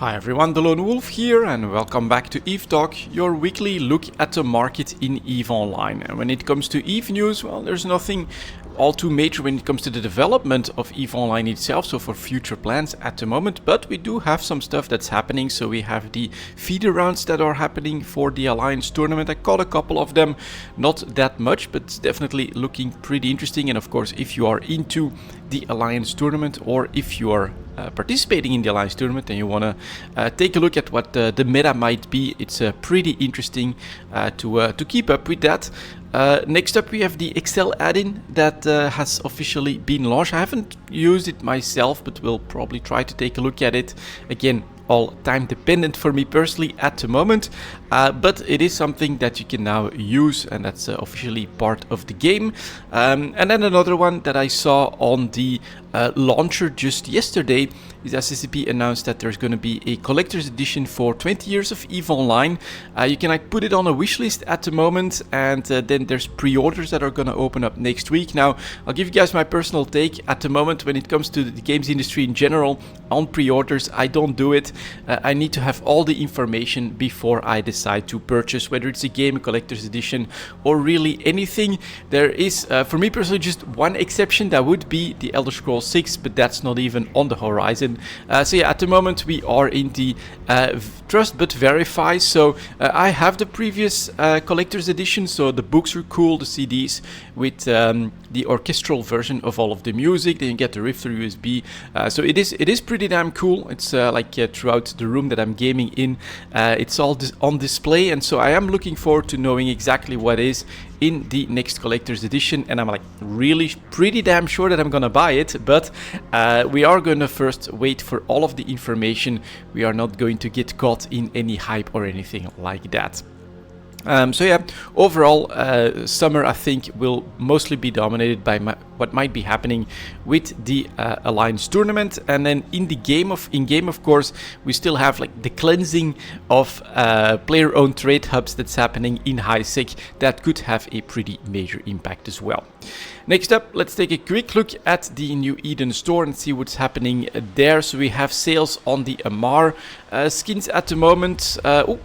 Hi everyone, delonewolf here and welcome back to EVE Talk, your weekly look at the market in EVE Online. And when it comes to EVE news, well, there's nothing all too major when it comes to the development of EVE Online itself, so for future plans at the moment, but we do have some stuff that's happening. So we have the feeder rounds that are happening for the Alliance tournament. I caught a couple of them, not that much, but definitely looking pretty interesting. And of course, if you are into the Alliance tournament or if you are participating in the Alliance tournament and you want to take a look at what the meta might be, it's pretty interesting to keep up with that. Next up we have the Excel add-in that has officially been launched. I haven't used it myself, but we'll probably try to take a look at it. Again, all time dependent for me personally at the moment, but it is something that you can now use, and that's officially part of the game. And then another one that I saw on the launcher just yesterday is SCCP announced that there's going to be a collector's edition for 20 years of EVE Online. You can put it on a wish list at the moment, and then there's pre-orders that are going to open up next week. Now, I'll give you guys my personal take at the moment when it comes to the games industry in general on pre-orders. I don't do it. I need to have all the information before I decide to purchase, whether it's a game, a collector's edition, or really anything. There is, for me personally, just one exception. That would be the Elder Scrolls 6, but that's not even on the horizon. So yeah, at the moment we are in the trust but verify. So I have the previous collector's edition, so the books are cool, the CDs with the orchestral version of all of the music. Then you get the riff through USB. So it is pretty damn cool. It's like throughout the room that I'm gaming in, it's all on display, and so I am looking forward to knowing exactly what is in the next collector's edition, and I'm like really pretty damn sure that I'm gonna buy it, but we are gonna first wait for all of the information. We are not going to get caught in any hype or anything like that. So yeah, overall, summer I think will mostly be dominated by what might be happening with the Alliance tournament, and then in game of course we still have like the cleansing of player-owned trade hubs that's happening in HiSec that could have a pretty major impact as well. Next up, let's take a quick look at the New Eden store and see what's happening there. So we have sales on the Amar skins at the moment.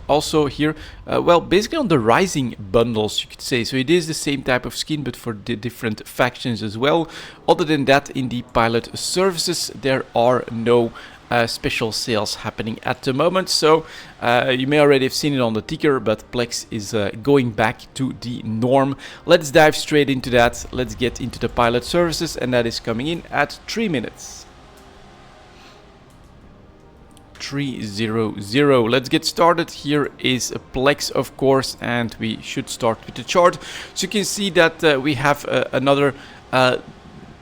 Also here, well, basically on the Rising bundles, you could say. So it is the same type of skin, but for the different factions as well. Other than that, in the pilot services, there are no special sales happening at the moment. So you may already have seen it on the ticker, but plex is going back to the norm. Let's dive straight into that. Let's get into the pilot services, and that is coming in at 3 minutes. 300. Let's get started. Here is a plex, of course, and we should start with the chart. So you can see that we have another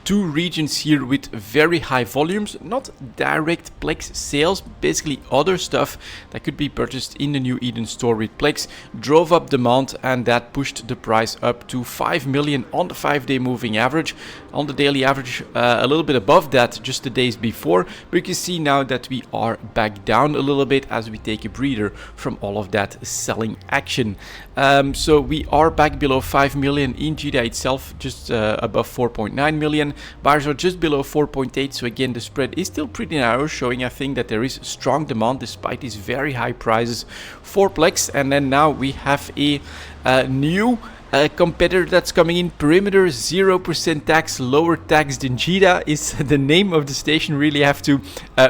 two regions here with very high volumes, not direct plex sales, basically other stuff that could be purchased in the New Eden store with plex drove up demand, and that pushed the price up to 5 million on the 5-day moving average. On the daily average, a little bit above that just the days before, but you can see now that we are back down a little bit as we take a breather from all of that selling action. So we are back below 5 million in GDA itself, just above 4.9 million. Buyers are just below 4.8, so again the spread is still pretty narrow, showing I think that there is strong demand despite these very high prices for plex. And then now we have a new competitor that's coming in, Perimeter, 0% tax, lower tax than Jita is the name of the station. Really have to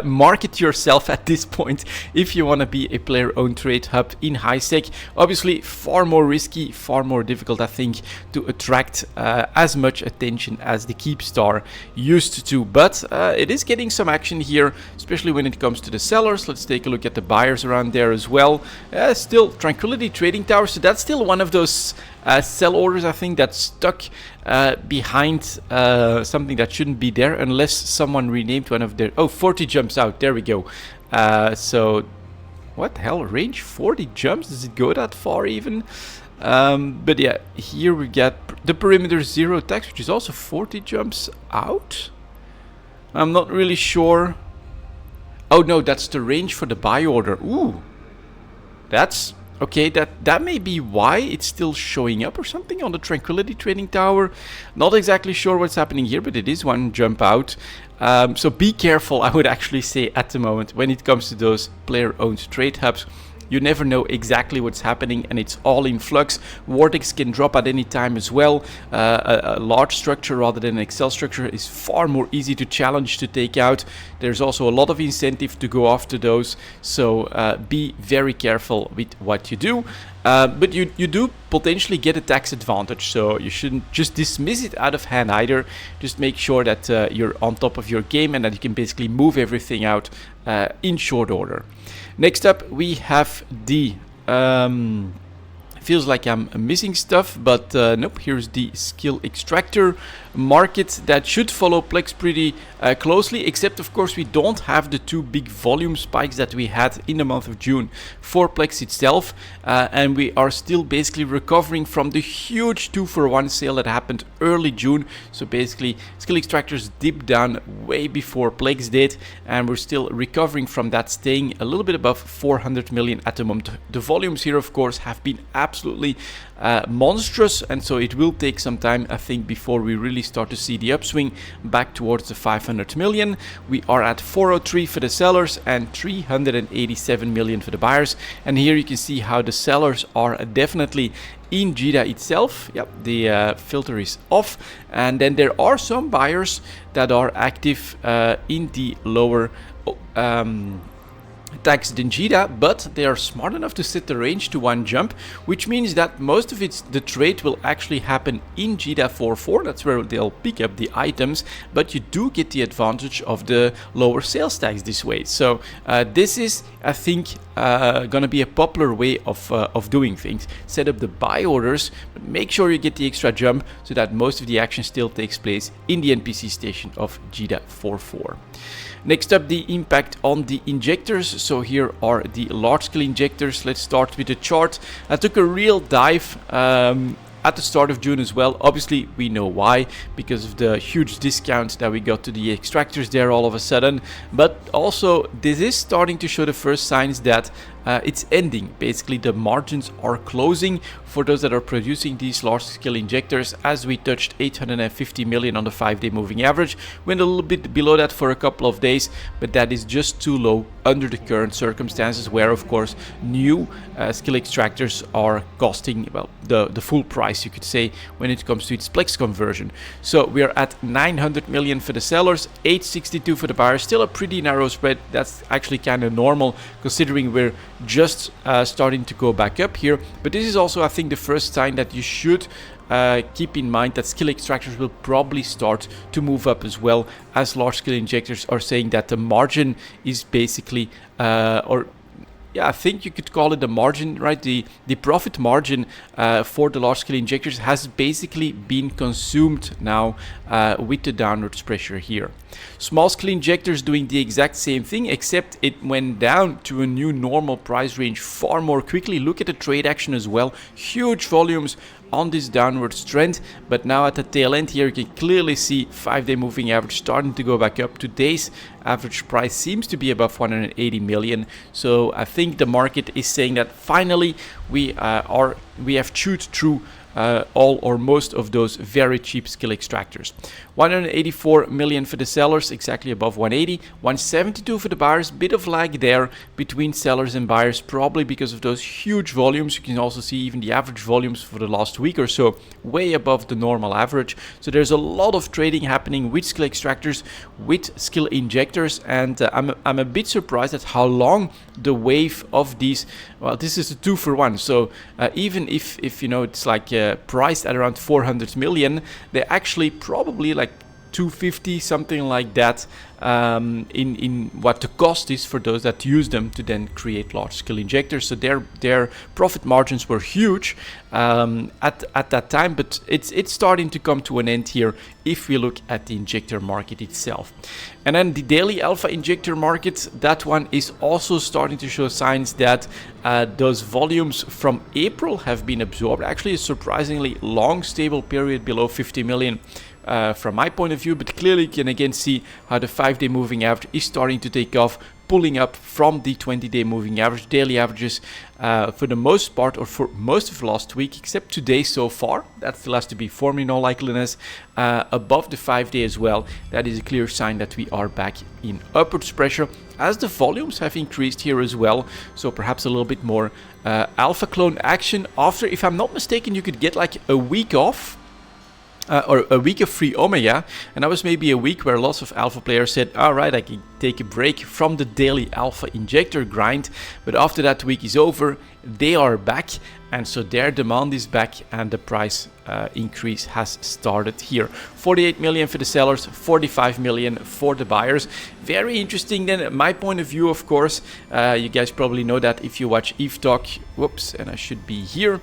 market yourself at this point if you want to be a player-owned trade hub in HiSec. Obviously far more risky, far more difficult I think to attract as much attention as the Keepstar used to, but it is getting some action here, especially when it comes to the sellers. Let's take a look at the buyers around there as well. Still Tranquility Trading Tower, so that's still one of those sell orders I think that's stuck behind something that shouldn't be there, unless someone renamed one of their... Oh, 40 jumps out, there we go. So what the hell, range 40 jumps, does it go that far even? But yeah, here we get the Perimeter 0 tax, which is also 40 jumps out. I'm not really sure. Oh no, that's the range for the buy order. Ooh, that's Okay, that may be why it's still showing up or something on the Tranquility Trading Tower. Not exactly sure what's happening here, but it is one jump out. So be careful, I would actually say, at the moment when it comes to those player-owned trade hubs. You never know exactly what's happening, and it's all in flux. Vortex can drop at any time as well. A large structure rather than an Excel structure is far more easy to challenge, to take out. There's also a lot of incentive to go after those, so be very careful with what you do. But you do potentially get a tax advantage, so you shouldn't just dismiss it out of hand either. Just make sure that you're on top of your game and that you can basically move everything out in short order. Next up, we have the... feels like I'm missing stuff, but nope, here's the skill extractor market that should follow Plex pretty closely, except of course we don't have the two big volume spikes that we had in the month of June for Plex itself, and we are still basically recovering from the huge 2-for-1 sale that happened early June. So basically skill extractors dipped down way before Plex did, and we're still recovering from that, staying a little bit above 400 million at the moment. The volumes here of course have been absolutely monstrous, and so it will take some time, I think, before we really start to see the upswing back towards the 500 million. We are at 403 for the sellers and 387 million for the buyers, and here you can see how the sellers are definitely in JIDA itself. Yep, the filter is off, and then there are some buyers that are active in the lower tax than JIDA, but they are smart enough to set the range to one jump, which means that most of the trade will actually happen in JIDA 4.4. That's where they'll pick up the items, but you do get the advantage of the lower sales tax this way. So this is, I think, gonna be a popular way of doing things. Set up the buy orders, but make sure you get the extra jump so that most of the action still takes place in the NPC station of JIDA 4.4. Next up, the impact on the injectors. So here are the large scale injectors. Let's start with the chart. I took a real dive at the start of June as well. Obviously we know why, because of the huge discount that we got to the extractors there all of a sudden, but also this is starting to show the first signs that it's ending. Basically the margins are closing for those that are producing these large scale injectors, as we touched 850 million on the 5-day moving average. Went a little bit below that for a couple of days, but that is just too low under the current circumstances, where of course new skill extractors are costing, well, the full price, you could say, when it comes to its Plex conversion. So we are at 900 million for the sellers, 862 for the buyers. Still a pretty narrow spread. That's actually kind of normal considering we're just starting to go back up here, but this is also, I think, the first sign that you should keep in mind that skill extractors will probably start to move up as well, as large scale injectors are saying that the margin is basically I think you could call it the margin, right? The profit margin for the large scale injectors has basically been consumed now with the downwards pressure here. Small scale injectors doing the exact same thing, except it went down to a new normal price range far more quickly. Look at the trade action as well. Huge volumes on this downwards trend, but now at the tail end here you can clearly see 5-day moving average starting to go back up. Today's average price seems to be above 180 million, so I think the market is saying that finally we have chewed through all or most of those very cheap skill extractors. 184 million for the sellers, exactly above 180. 172 for the buyers. Bit of lag there between sellers and buyers, probably because of those huge volumes. You can also see even the average volumes for the last week or so way above the normal average. So there's a lot of trading happening with skill extractors, with skill injectors, and I'm a bit surprised at how long the wave of these, well, this is a 2-for-1, so even if you know it's like priced at around 400 million, they actually probably like 250, something like that, in what the cost is for those that use them to then create large scale injectors. So their profit margins were huge at that time, but it's starting to come to an end here if we look at the injector market itself. And then the daily alpha injector market, that one is also starting to show signs that those volumes from April have been absorbed. Actually a surprisingly long stable period below 50 million from my point of view, but clearly you can again see how the 5-day moving average is starting to take off pulling up from the 20-day moving average. Daily averages for the most part, or for most of last week, except today so far, that still has to be formed in all likeliness, above the 5-day as well. That is a clear sign that we are back in upwards pressure, as the volumes have increased here as well. So perhaps a little bit more alpha clone action after, if I'm not mistaken, you could get like a week off. Or a week of free Omega, and that was maybe a week where lots of alpha players said, alright, I can take a break from the daily alpha injector grind, but after that week is over, they are back, and so their demand is back, and the price increase has started here. 48 million for the sellers, 45 million for the buyers. Very interesting then, my point of view, of course. You guys probably know that if you watch Eve Talk, whoops, and I should be here,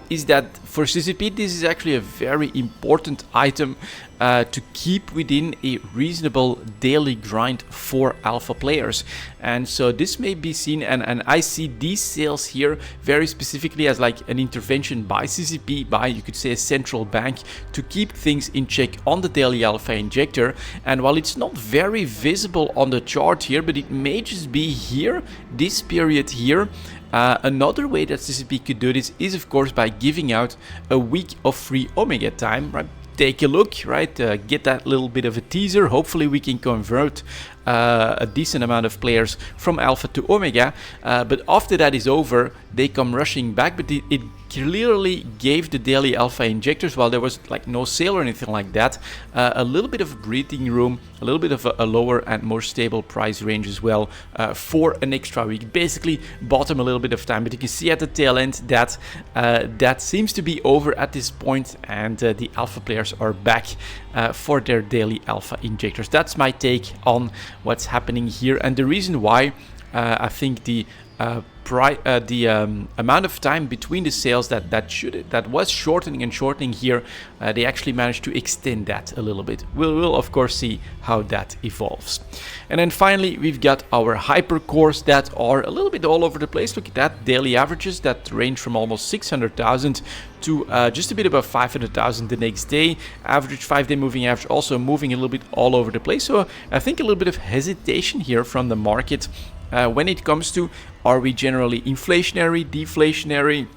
is that for CCP this is actually a very important item to keep within a reasonable daily grind for alpha players. And so this may be seen, and I see these sales here very specifically as like an intervention by CCP, by, you could say, a central bank, to keep things in check on the daily alpha injector. And while it's not very visible on the chart here, but it may just be here, this period here, another way that CCP could do this is, of course, by giving out a week of free Omega time, right? Take a look, right? Get that little bit of a teaser. Hopefully we can convert a decent amount of players from alpha to Omega, but after that is over, they come rushing back. But it clearly gave the daily alpha injectors, while there was like no sale or anything like that, a little bit of breathing room, a little bit of a lower and more stable price range as well, for an extra week. Basically bought them a little bit of time, but you can see at the tail end that that seems to be over at this point, and the alpha players are back for their daily alpha injectors. That's my take on what's happening here, and the reason why I think the amount of time between the sales that was shortening here, they actually managed to extend that a little bit. We'll of course see how that evolves. And then finally we've got our hypercores that are a little bit all over the place. Look at that, daily averages that range from almost 600,000 to just a bit above 500,000 the next day. Average 5-day moving average also moving a little bit all over the place. So I think a little bit of hesitation here from the market when it comes to, are we generally inflationary, deflationary?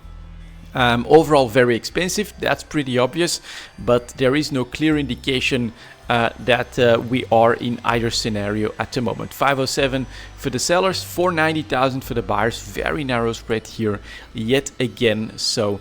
Overall very expensive, that's pretty obvious, but there is no clear indication that we are in either scenario at the moment. 507 for the sellers, 490,000 for the buyers. Very narrow spread here yet again. So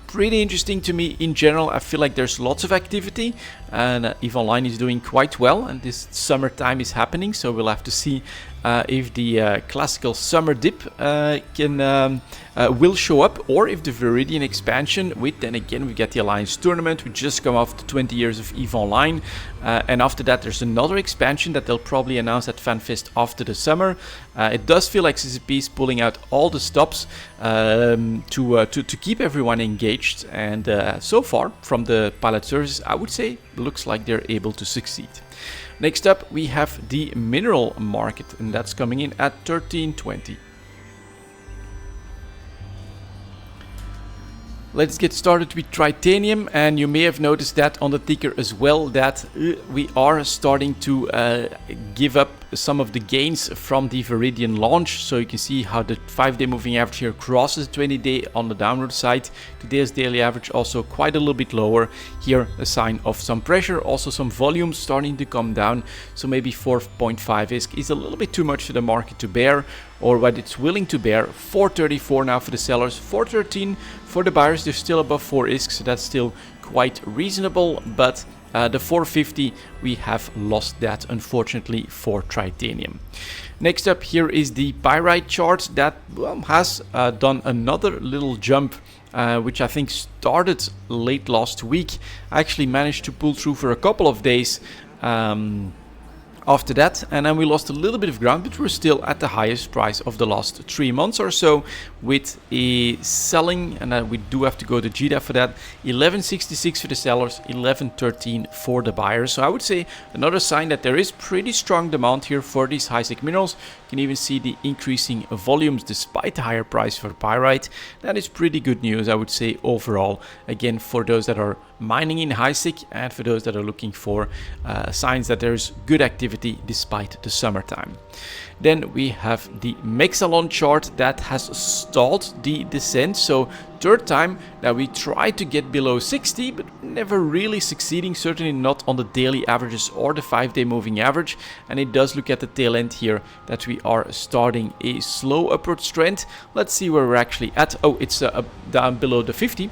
pretty interesting to me in general. I feel like there's lots of activity, and EVE Online is doing quite well, and this summertime is happening, so we'll have to see if the classical summer dip will show up, or if the Viridian expansion, with, then again we get the Alliance tournament, we just come off the 20 years of EVE Online, and after that there's another expansion that they'll probably announce at FanFest after the summer. It does feel like CCP is pulling out all the stops to keep everyone engaged, and so far from the pilot services, I would say looks like they're able to succeed. Next up we have the mineral market, and that's coming in at 1320. Let's get started with titanium, and you may have noticed that on the ticker as well, that we are starting to give up some of the gains from the Viridian launch. So you can see how the 5-day moving average here crosses the 20-day on the downward side. Today's daily average also quite a little bit lower here, a sign of some pressure, also some volume starting to come down. So maybe 4.5 is a little bit too much for the market to bear, or what it's willing to bear. 434 now for the sellers, 413 for the buyers. They're still above 4 ISK, so that's still quite reasonable, but the 450, we have lost that unfortunately for titanium. Next up here is the pyrite chart that has done another little jump, which I think started late last week. I actually managed to pull through for a couple of days after that, and then we lost a little bit of ground, but we're still at the highest price of the last 3 months or so, with a selling, and we do have to go to GDAF for that, 1166 for the sellers, 1113 for the buyers. So I would say another sign that there is pretty strong demand here for these high-sec minerals. You can even see the increasing volumes despite the higher price for pyrite. That is pretty good news, I would say, overall, again, for those that are mining in HiSig, and for those that are looking for signs that there's good activity despite the summertime. Then we have the Mexalon chart that has stalled the descent. So third time that we tried to get below 60, but never really succeeding, certainly not on the daily averages or the 5-day moving average. And it does look at the tail end here that we are starting a slow upward trend. Let's see where we're actually at. Oh, it's down below the 50.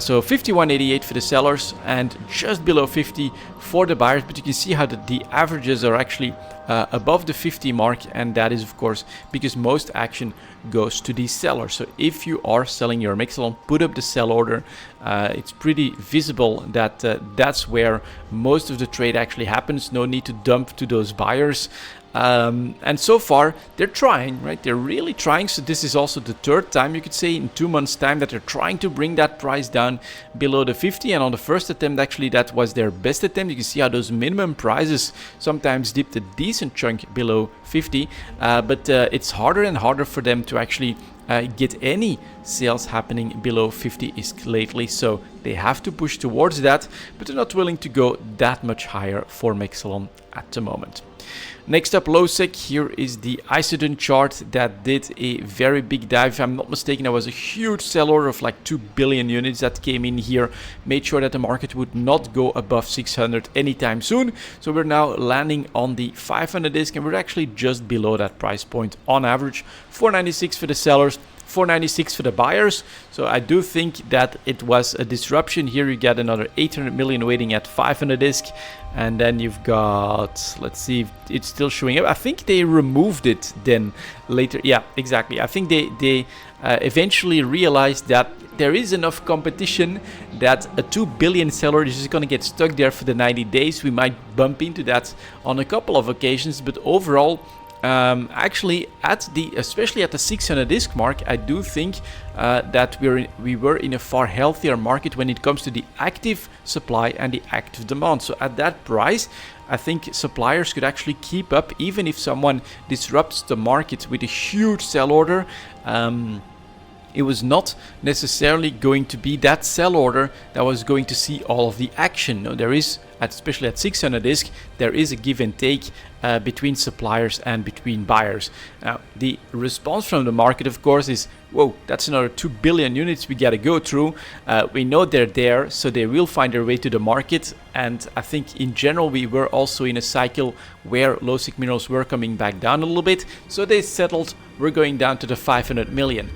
So 51.88 for the sellers and just below 50 for the buyers. But you can see how the averages are actually above the 50 mark, and that is of course because most action goes to the seller. So if you are selling your Mexalon, put up the sell order. It's pretty visible that that's where most of the trade actually happens. No need to dump to those buyers. And so far they're trying, right? They're really trying. So this is also the third time, you could say, in 2 months time that they're trying to bring that price down below the 50. And on the first attempt, actually, that was their best attempt. You can see how those minimum prices sometimes dipped a decent chunk below 50. But it's harder and harder for them to actually get any sales happening below 50 lately, so they have to push towards that, but they're not willing to go that much higher for Mexalon at the moment. Next up, low sec. Here is the Isogen chart that did a very big dive. If I'm not mistaken, there was a huge sell order of like 2 billion units that came in here, made sure that the market would not go above 600 anytime soon. So we're now landing on the 500 disc, and we're actually just below that price point on average. 496 for the sellers, 496 for the buyers. So I do think that it was a disruption here. You get another 800 million waiting at 500 disc, and then you've got, let's see if it's still showing up. I think they removed it then later. Yeah, exactly. I think they eventually realized that there is enough competition that a 2 billion seller is just going to get stuck there for the 90 days. We might bump into that on a couple of occasions, but overall, actually, especially at the 600 disc mark, I do think that we were in a far healthier market when it comes to the active supply and the active demand. So at that price, I think suppliers could actually keep up, even if someone disrupts the market with a huge sell order. It was not necessarily going to be that sell order that was going to see all of the action. No, there is, especially at 600 disc, there is a give and take between suppliers and between buyers. Now, the response from the market, of course, is, whoa, that's another 2 billion units we got to go through. We know they're there, so they will find their way to the market. And I think in general, we were also in a cycle where low sec minerals were coming back down a little bit. So they settled, we're going down to the 500 million.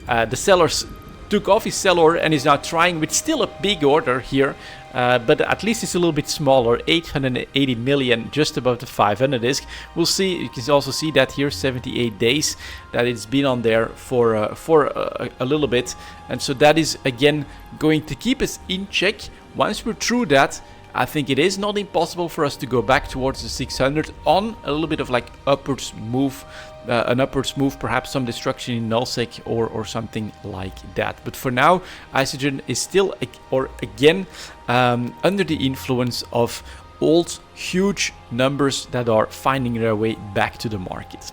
The sellers took off his sell order and is now trying with still a big order here, but at least it's a little bit smaller, 880 million, just above the 500 disc. We'll see. You can also see that here, 78 days that it's been on there for a little bit, and so that is again going to keep us in check. Once we're through that, I think it is not impossible for us to go back towards the 600 on a little bit of like upwards move. An upwards move, perhaps some destruction in nullsec or something like that. But for now, Isogen is still again under the influence of old huge numbers that are finding their way back to the market.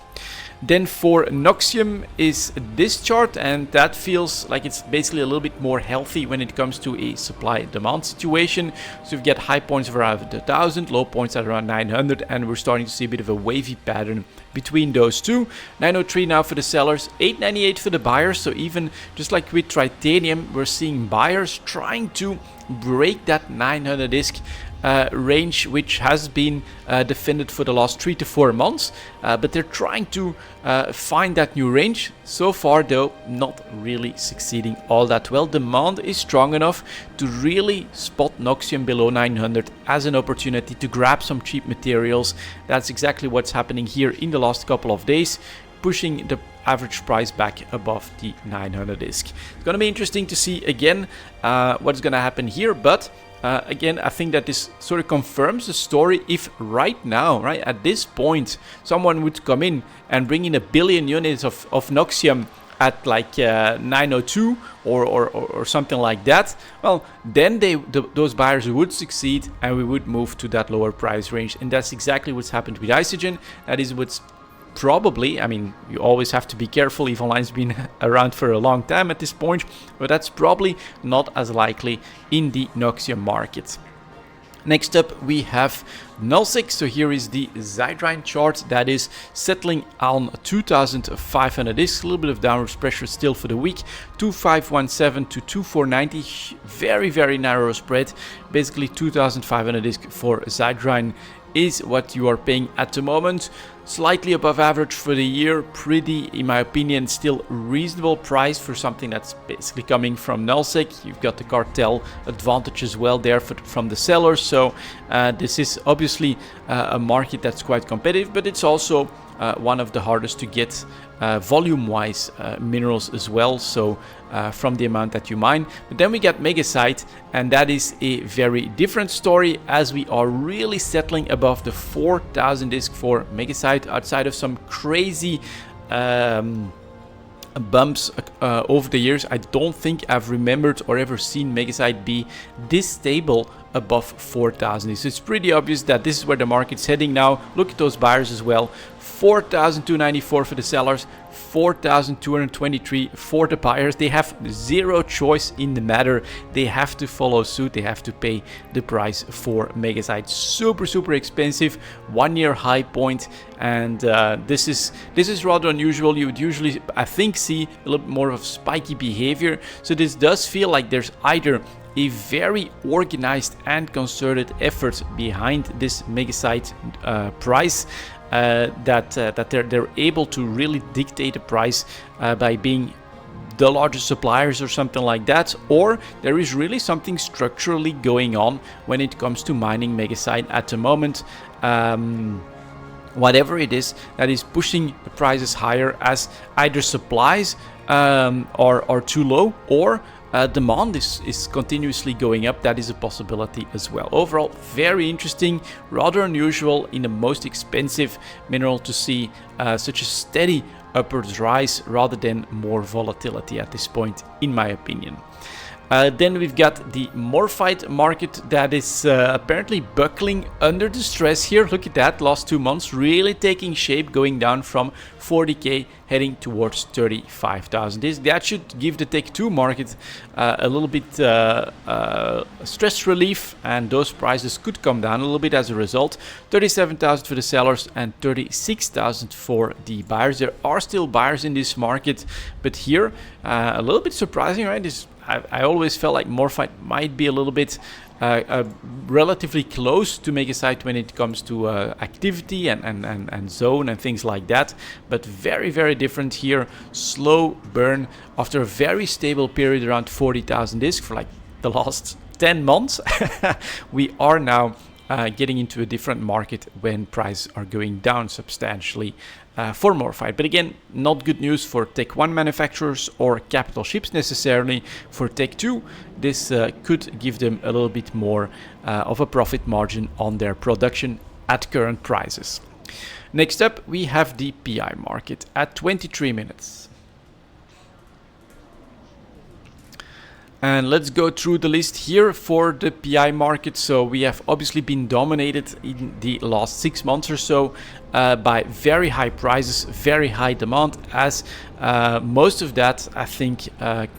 Then for Noxium is this chart, and that feels like it's basically a little bit more healthy when it comes to a supply-demand situation. So we get high points of around 1,000, low points at around 900, and we're starting to see a bit of a wavy pattern between those two. 903 now for the sellers, 898 for the buyers. So even just like with Tritanium, we're seeing buyers trying to break that 900 disc range, which has been defended for the last 3 to 4 months, but they're trying to find that new range. So far though, not really succeeding all that well. Demand is strong enough to really spot Noxium below 900 as an opportunity to grab some cheap materials. That's exactly what's happening here in the last couple of days, pushing the average price back above the 900 disc. It's going to be interesting to see again what's going to happen here, but again, I think that this sort of confirms the story. If right now, right at this point, someone would come in and bring in 1 billion units of Noxium at like 902 or something like that, well, then those buyers would succeed and we would move to that lower price range. And that's exactly what's happened with Isogen. That is what's probably, I mean, you always have to be careful. EVE Online's been around for a long time at this point, but that's probably not as likely in the Noxium market. Next up, we have null-sec. So here is the Zydrine chart that is settling on 2,500 discs. A little bit of downward pressure still for the week. 2,517 to 2,490. Very, very narrow spread. Basically 2,500 discs for Zydrine is what you are paying at the moment. Slightly above average for the year. Pretty, in my opinion, still reasonable price for something that's basically coming from null-sec. You've got the cartel advantage as well there from the sellers. So this is obviously a market that's quite competitive, but it's also one of the hardest to get volume-wise minerals as well. So from the amount that you mine. But then we got Megasite, and that is a very different story, as we are really settling above the 4,000 disc for Megasite, outside of some crazy bumps over the years. I don't think I've remembered or ever seen Megasite be this stable above 4,000. So it's pretty obvious that this is where the market's heading now. Look at those buyers as well. 4,294 for the sellers, 4,223 for the buyers. They have zero choice in the matter. They have to follow suit. They have to pay the price for Megasite. Super, super expensive. 1 year high point, and this is rather unusual. You would usually, I think, see a little bit more of spiky behavior. So this does feel like there's either a very organized and concerted effort behind this Megasite price, that they're able to really dictate the price by being the largest suppliers or something like that, or there is really something structurally going on when it comes to mining Megasite at the moment. Whatever it is that is pushing the prices higher, as either supplies are too low, or demand is continuously going up. That is a possibility as well. Overall, very interesting, rather unusual in the most expensive mineral to see such a steady upwards rise rather than more volatility at this point, in my opinion. Then we've got the Morphite market that is apparently buckling under the stress here. Look at that, last 2 months really taking shape, going down from 40k heading towards 35,000. That should give the Tech 2 market a little bit stress relief, and those prices could come down a little bit as a result. 37,000 for the sellers and 36,000 for the buyers. There are still buyers in this market, but here a little bit surprising, right? I always felt like Morphite might be a little bit relatively close to Megasite when it comes to activity and zone and things like that, but very, very different here. Slow burn after a very stable period around 40,000 disc for like the last 10 months. We are now getting into a different market when prices are going down substantially for Morphite. But again, not good news for Tech 1 manufacturers or capital ships necessarily. For Tech 2, this could give them a little bit more of a profit margin on their production at current prices. Next up, we have the PI market at 23 minutes. And let's go through the list here for the PI market. So we have obviously been dominated in the last 6 months or so by very high prices, very high demand, as most of that, I think,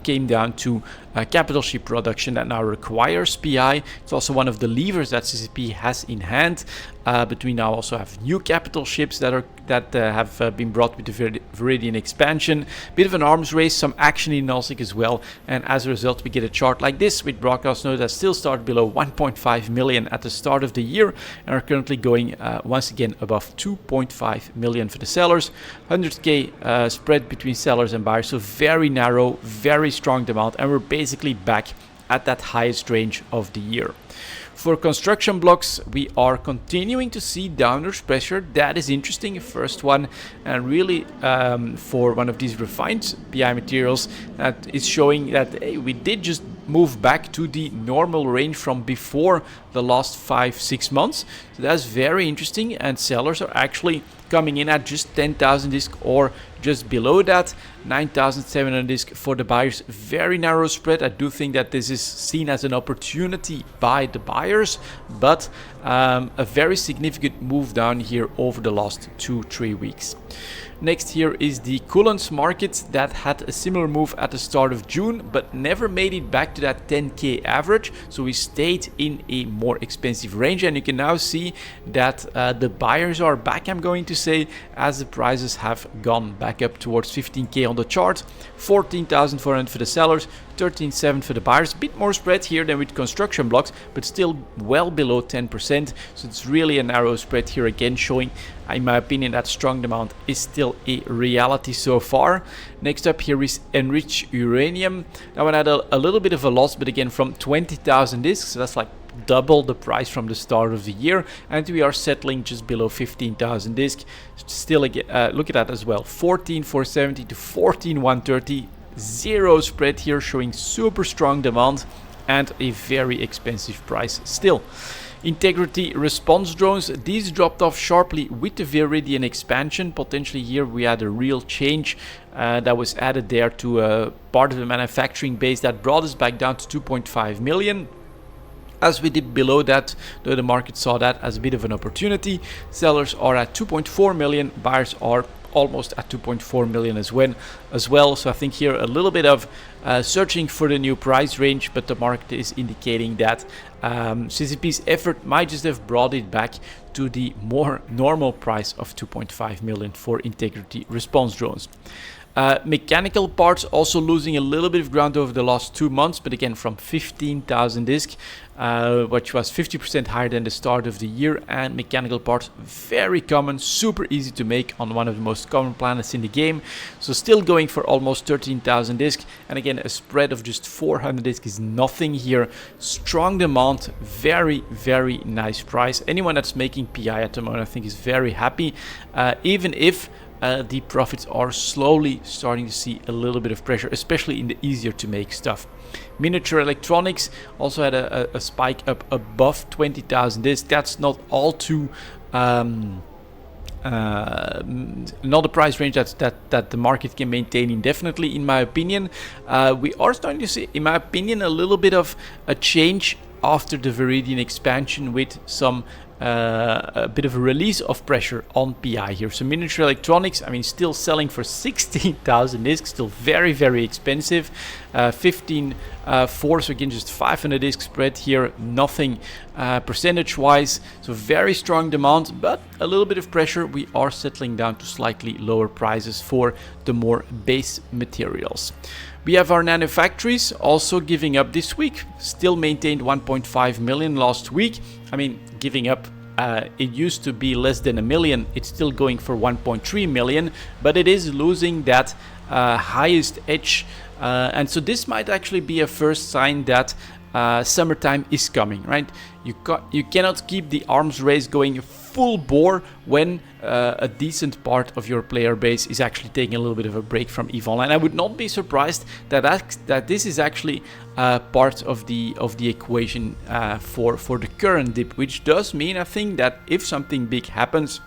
came down to capital ship production that now requires PI. It's also one of the levers that CCP has in hand, but we now also have new capital ships that have been brought with the Viridian expansion. Bit of an arms race, some action in null-sec as well, and as a result we get a chart like this with broadcast nodes that still start below 1.5 million at the start of the year and are currently going once again above 2.5 million for the sellers. 100k spread between sellers and buyers, so very narrow, very strong demand, and we're basically back at that highest range of the year. For construction blocks, we are continuing to see downward pressure. That is interesting. First one, and really for one of these refined PI materials, that is showing that hey, we did just move back to the normal range from before the last 5-6 months. So that's very interesting, and sellers are actually coming in at just 10,000 disc or just below that. 9,700 disc for the buyers. Very narrow spread. I do think that this is seen as an opportunity by the buyers, but a very significant move down here over the last 2-3 weeks. Next here is the coolants market that had a similar move at the start of June, but never made it back to that 10k average. So we stayed in a more expensive range, and you can now see that the buyers are back, I'm going to say, as the prices have gone back up towards 15k on the chart. 14,400 for the sellers, 13,700 for the buyers. A bit more spread here than with construction blocks, but still well below 10%. So it's really a narrow spread here, again showing, in my opinion, that strong demand is still a reality so far. Next up here is enriched uranium. That one had a little bit of a loss, but again from 20,000 discs, so that's like double the price from the start of the year, and we are settling just below 15,000 discs. Still, again, look at that as well, 14,470 to 14,130. Zero spread here, showing super strong demand and a very expensive price still. Integrity response drones, these dropped off sharply with the Viridian expansion. Potentially here we had a real change that was added there to a part of the manufacturing base that brought us back down to 2.5 million. As we did below that, though, the market saw that as a bit of an opportunity. Sellers are at 2.4 million, buyers are almost at 2.4 million as well. So I think here a little bit of searching for the new price range, but the market is indicating that CCP's effort might just have brought it back to the more normal price of 2.5 million for integrity response drones. Mechanical parts also losing a little bit of ground over the last 2 months, but again from 15,000 disc, which was 50% higher than the start of the year. And mechanical parts, very common, super easy to make on one of the most common planets in the game. So still going for almost 13,000 disc, and again a spread of just 400 disc is nothing here. Strong demand, very nice price. Anyone that's making PI at the moment, I think, is very happy, even if the profits are slowly starting to see a little bit of pressure, especially in the easier to make stuff. Miniature electronics also had a spike up above 20,000 disc. That's not all too not a price range that the market can maintain indefinitely, in my opinion. We are starting to see, in my opinion, a little bit of a change after the Viridian expansion, with some a bit of a release of pressure on PI here. So miniature electronics, I mean, still selling for 16,000 discs, still very expensive. 15.4, so again just 500 disc spread here, nothing percentage wise. So very strong demand, but a little bit of pressure. We are settling down to slightly lower prices for the more base materials. We have our nanofactories also giving up this week. Still maintained 1.5 million last week. I mean, giving up, it used to be less than a million. It's still going for 1.3 million, but it is losing that highest edge. And so this might actually be a first sign that summertime is coming, right? You cannot keep the arms race going full bore when a decent part of your player base is actually taking a little bit of a break from EVE Online. I would not be surprised that this is actually part of the equation for the current dip, which does mean, I think, that if something big happens,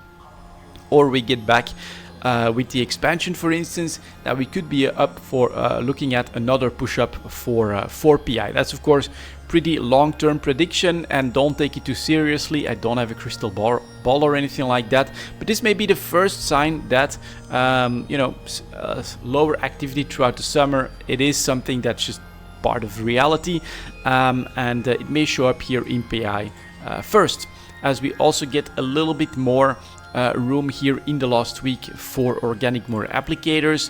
or we get back with the expansion, for instance, that we could be up for looking at another push-up for PI. That's of course pretty long-term prediction, and don't take it too seriously. I don't have a crystal ball or anything like that, but this may be the first sign that lower activity throughout the summer, it is something that's just part of reality, and it may show up here in PI first, as we also get a little bit more room here in the last week for organic more applicators.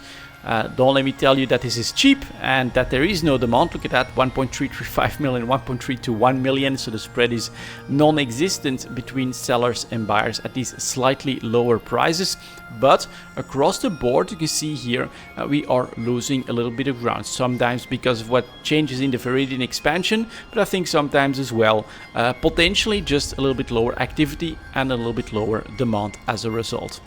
Don't let me tell you that this is cheap and that there is no demand. Look at that, 1.335 million, 1.321 million. So the spread is non-existent between sellers and buyers at these slightly lower prices. But across the board, you can see here we are losing a little bit of ground. Sometimes because of what changes in the Viridian expansion, but I think sometimes as well potentially just a little bit lower activity and a little bit lower demand as a result.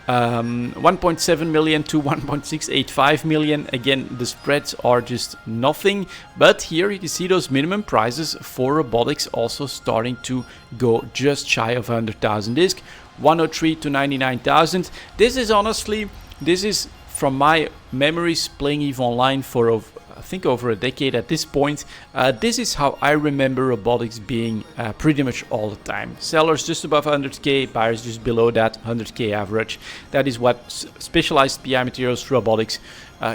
1.7 million to 1.685 million. Again, the spreads are just nothing, but here you can see those minimum prices for robotics also starting to go just shy of 100,000 disc. 103 to 99,000. This is honestly, this is from my memories playing EVE Online for I think over a decade at this point. This is how I remember robotics being pretty much all the time. Sellers just above 100k, buyers just below that 100k average. That is what specialized PI materials robotics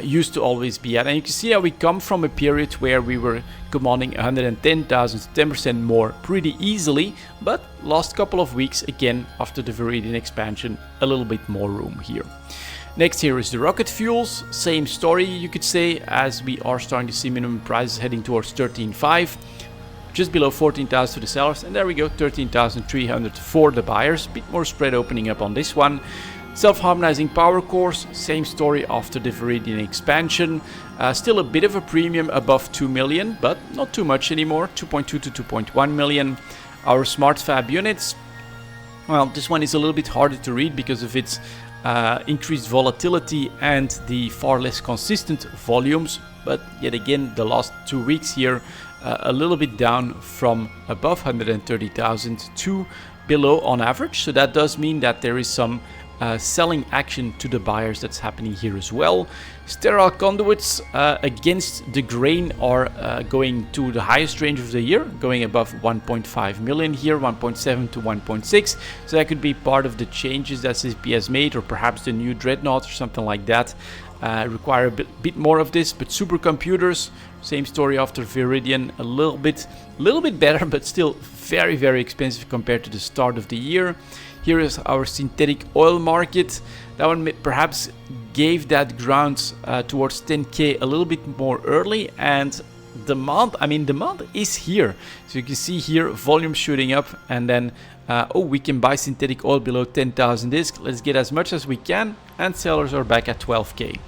used to always be at. And you can see how we come from a period where we were commanding 110,000, 10% more pretty easily, but last couple of weeks again after the Viridian expansion, a little bit more room here. Next here is the rocket fuels, same story you could say, as we are starting to see minimum prices heading towards 13.5, just below 14,000 to the sellers, and there we go, 13,300 for the buyers. Bit more spread opening up on this one. Self-harmonizing power cores, same story after the Viridian expansion. Still a bit of a premium above 2 million, but not too much anymore, 2.2 to 2.1 million. Our smart fab units, well, this one is a little bit harder to read because of its increased volatility and the far less consistent volumes, but yet again the last 2 weeks here a little bit down from above 130,000 to below on average. So that does mean that there is some selling action to the buyers that's happening here as well. Sterile conduits against the grain are going to the highest range of the year, going above 1.5 million here, 1.7 to 1.6. So that could be part of the changes that CP has made, or perhaps the new dreadnought or something like that. Require a bit more of this, but supercomputers, same story after Viridian, a little bit better, but still very, very expensive compared to the start of the year. Here is our synthetic oil market. That one perhaps gave that ground towards 10k a little bit more early, and demand is here. So you can see here volume shooting up, and then we can buy synthetic oil below 10,000 disc. Let's get as much as we can, and sellers are back at 12k.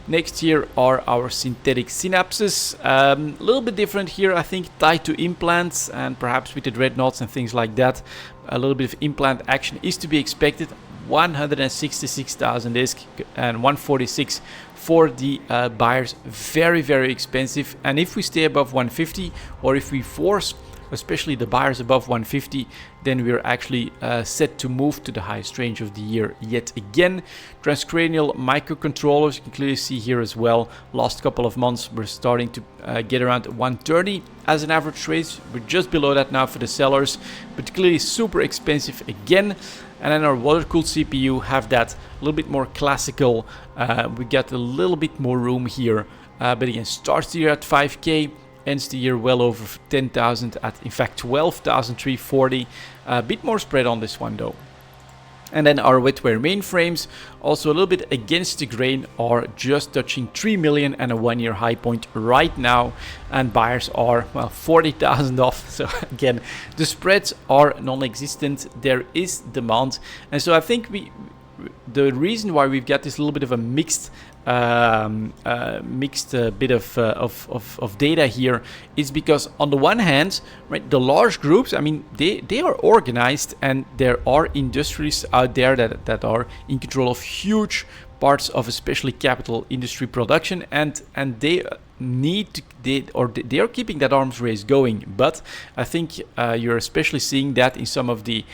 Next here are our synthetic synapses. A little bit different here, I think, tied to implants, and perhaps with the dreadnoughts and things like that, a little bit of implant action is to be expected. 166,000 disc and 146 for the buyers. Very, very expensive. And if we stay above 150, or if we force especially the buyers above 150, then we're actually set to move to the highest range of the year yet again. Transcranial microcontrollers, you can clearly see here as well. Last couple of months we're starting to get around 130 as an average rate. We're just below that now for the sellers, but clearly super expensive again. And then our water-cooled CPU have that a little bit more classical. We got a little bit more room here, but again, starts the year at 5k. Ends the year well over 10,000 at, in fact, 12,340. A bit more spread on this one though. And then our wetware mainframes, also a little bit against the grain, are just touching 3 million and a 1-year high point right now. And buyers are, well, 40,000 off. So again, the spreads are non-existent. There is demand. And so I think the reason why we've got this little bit of a mixed bit of data here is because on the one hand, right, the large groups, I mean, they are organized, and there are industries out there that are in control of huge parts of especially capital industry production, and they are keeping that arms race going. But I think you're especially seeing that in some of the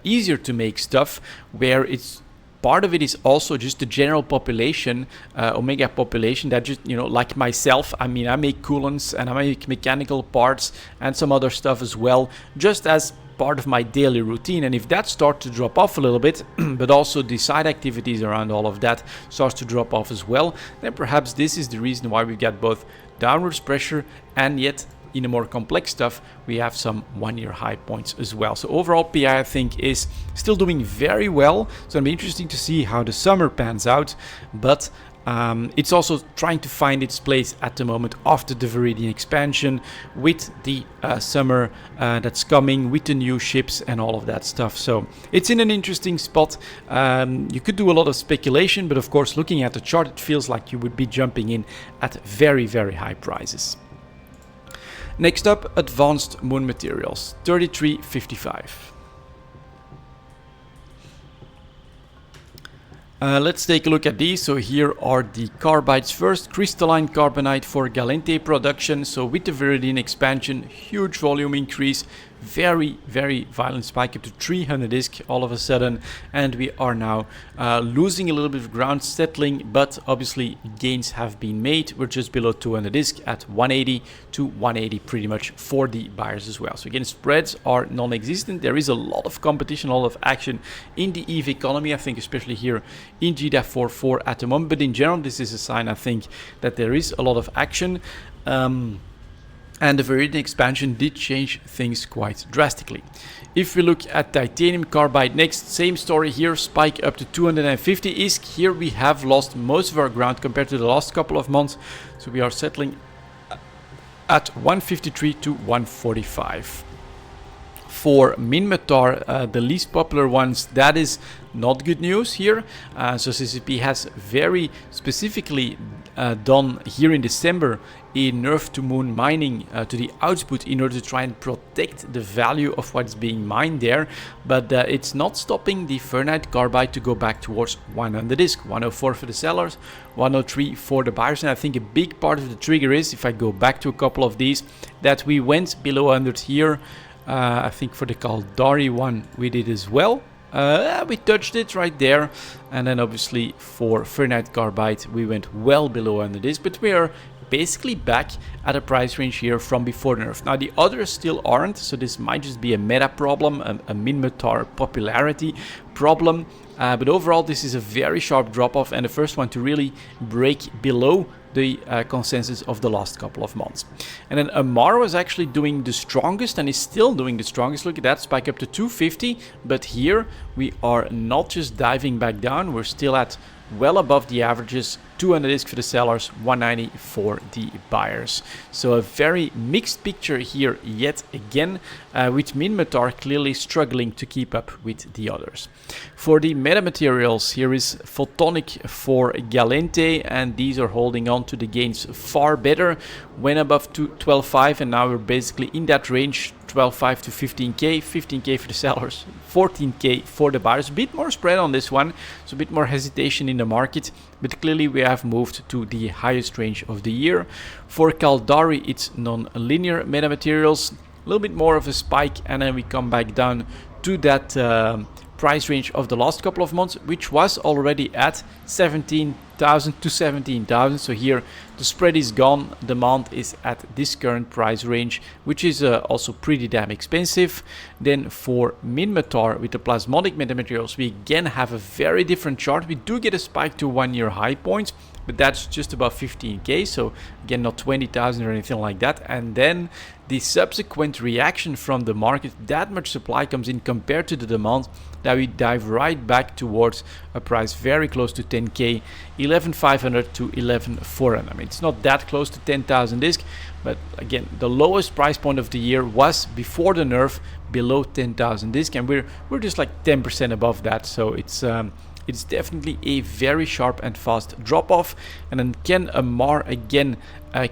easier to make stuff, where it's part of it is also just the general population, Omega population, that just, you know, like myself, I mean, I make coolants and I make mechanical parts and some other stuff as well, just as part of my daily routine. And if that starts to drop off a little bit, but also the side activities around all of that starts to drop off as well, then perhaps this is the reason why we've got both downwards pressure, and yet in the more complex stuff, we have some 1-year high points as well. So overall, PI, I think, is still doing very well. So it'll be interesting to see how the summer pans out. But it's also trying to find its place at the moment after the Viridian expansion, with the summer that's coming, with the new ships and all of that stuff. So it's in an interesting spot. You could do a lot of speculation, but of course, looking at the chart, it feels like you would be jumping in at very, very high prices. Next up, advanced moon materials, 33.55. Let's take a look at these. So here are the carbides first. Crystalline carbonite for Galente production. So with the Viridian expansion, huge volume increase, very, very violent spike up to 300 disk all of a sudden, and we are now losing a little bit of ground, settling, but obviously gains have been made. We're just below 200 disk at 180 to 180 pretty much for the buyers as well. So again, spreads are non-existent. There is a lot of competition, a lot of action in the EVE economy, I think, especially here in GDAF 4.4 at the moment, but in general this is a sign, I think, that there is a lot of action. And the Viridian expansion did change things quite drastically. If we look at titanium carbide next, same story here, spike up to 250 ISK. Here we have lost most of our ground compared to the last couple of months, so we are settling at 153 to 145. For Minmatar, the least popular ones, that is not good news here. So CCP has very specifically done here in December a nerf to moon mining to the output in order to try and protect the value of what's being mined there, but it's not stopping the Fernite carbide to go back towards 100 disk, 104 for the sellers, 103 for the buyers. And I think a big part of the trigger is, if I go back to a couple of these, that we went below 100 here. I think for the Caldari one we did as well. We touched it right there, and then obviously for Fernite carbide we went well below under this, but we are basically back at a price range here from before the nerf. Now the others still aren't, so this might just be a meta problem, a Minmatar popularity problem, but overall this is a very sharp drop off and the first one to really break below the consensus of the last couple of months. And then Amar was actually doing the strongest and is still doing the strongest. Look at that, spike up to 250, but here we are not just diving back down, we're still at well above the averages, 200 disk for the sellers, 190 for the buyers. So a very mixed picture here yet again, with Minmatar clearly struggling to keep up with the others. For the metamaterials, here is Photonic for Galente, and these are holding on to the gains far better, went above to 12.5 and now we're basically in that range, 12.5 to 15k, 15k for the sellers, 14k for the buyers. A bit more spread on this one, so a bit more hesitation in the market, but clearly we have moved to the highest range of the year. For Caldari, it's non-linear metamaterials, a little bit more of a spike, and then we come back down to that price range of the last couple of months, which was already at 17,000 to 17,000. So here the spread is gone, demand is at this current price range, which is also pretty damn expensive. Then for Minmatar with the plasmonic metamaterials, we again have a very different chart. We do get a spike to 1 year high points, but that's just about 15k, so again not 20,000 or anything like that. And then the subsequent reaction from the market, that much supply comes in compared to the demand, that we dive right back towards a price very close to 10k, 11,500 to 11,400. I mean, it's not that close to 10,000 disk, but again, the lowest price point of the year was before the nerf, below 10,000 disk, and we're just like 10% above that. So it's definitely a very sharp and fast drop off. And then can Amar again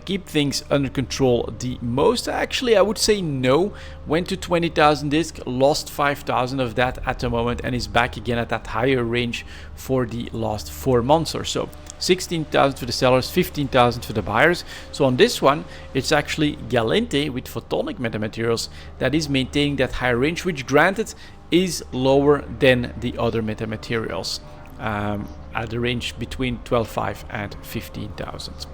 keep things under control the most? Actually, I would say no. Went to 20,000 disk, lost 5,000 of that at the moment, and is back again at that higher range for the last 4 months or so. 16,000 for the sellers, 15,000 for the buyers. So on this one, it's actually Galente with photonic metamaterials that is maintaining that higher range, which granted is lower than the other metamaterials at the range between 12.5 and 15,000.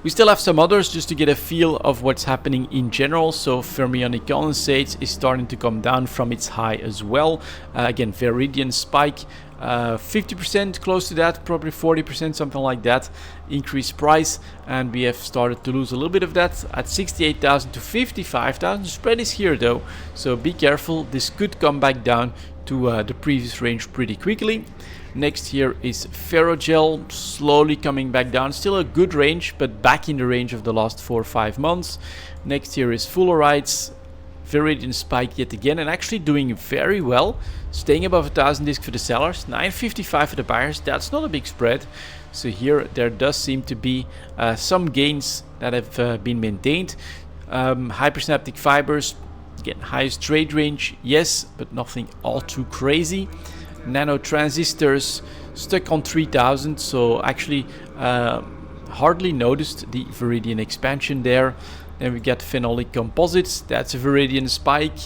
We still have some others just to get a feel of what's happening in general. So fermionic condensates is starting to come down from its high as well. Again, Viridian spike, 50% close to that, probably 40%, something like that, increased price, and we have started to lose a little bit of that at 68,000 to 55,000. Spread is here though, so be careful, this could come back down to the previous range pretty quickly. Next here is Ferrogel, slowly coming back down, still a good range, but back in the range of the last 4 or 5 months. Next here is Fullerenes, Viridian spike yet again, and actually doing very well, staying above 1,000 disk for the sellers, 955 for the buyers. That's not a big spread, so here there does seem to be some gains that have been maintained. Hypersynaptic fibers, again highest trade range, yes, but nothing all too crazy. Nano transistors stuck on 3,000, so actually hardly noticed the Viridian expansion there. Then we get phenolic composites. That's a Viridian spike.